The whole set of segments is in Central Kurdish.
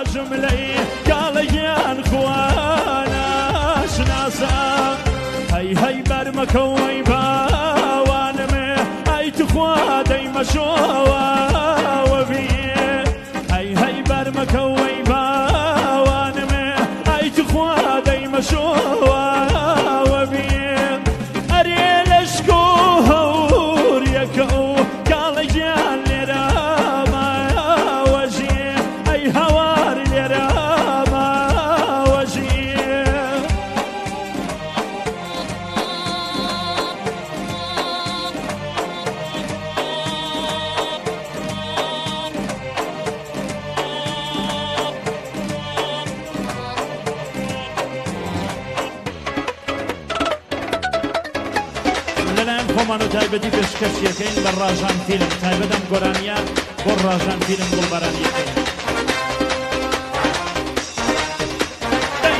جملي قال جان خوانا شناسا هي هي برمكوي باوانمي هي تخوا دايما شوا وفي هي هي برمكوي باوانمي هي تخوا دايما شوا وفي أريل شكور يكو قال جان لراما وجي أي هوار لراما وجي خۆمان و تایبەتی پێشکەشیەکەین بە ڕاژان فیلم تایبەتم گۆرانیان بۆ ڕاژان فیلم گوڵبەرانیەکەین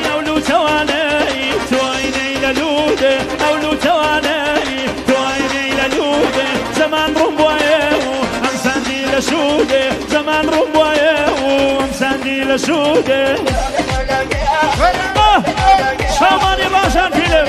ئەولو توانەی توانەی لە لوودێ ئەولو توانەی توانەی لە لوودێ زەمان ڕوون بوایە و ئەمساندی لە شودێ زەمان ڕوون بوایە و ئەمساندی لە شودێ شامانی ڕاژان فیلم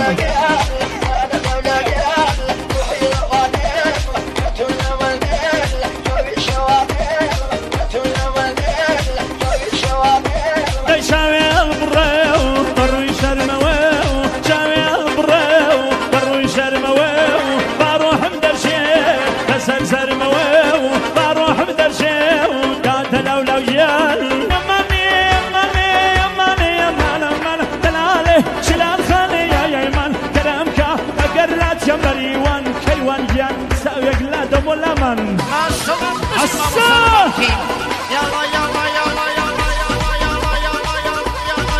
ولا من الصاح يلا يلا يلا يلا يلا يلا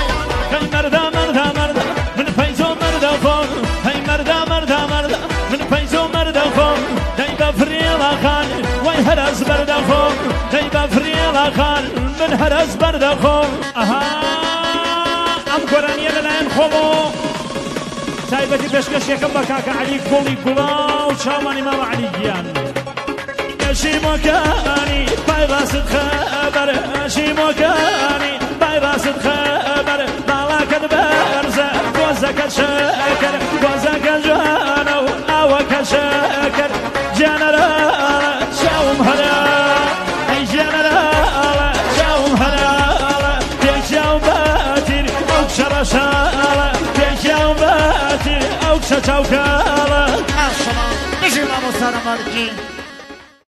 يلا مردا مردا مردا من فيزو مردا فوق هي مردا مردا مردا من فيزو مردا فوق دايبا فريلا خان وي هرس بردا فوق دايبا فريلا خان من هرس بردا فوق اها ام قرانيه لين خومو تایبەتی پێشکەشیەکەم بە کاکە عەلی کۆڵی گوڵاو چاوانی ماوە عەلیگیان شیمۆکانی پای ڕاست خەبەر شیمۆکانی پای ڕاست خەبەر باڵاکەت بەرزە گۆزەکەت شەکەر گۆزەکەت جوانە و ئاوەکەت شەکەر جێنەرەڵە چاوم هەرە ئەی جێنەرەڵە چاوم هەرەڵە پێچاو بەتیر ئەو شەڕەشەڵە پێچاو بەتیر ئەو شەچاوکەڵە ماشەڵڵا بژی مامۆستا نەمارکی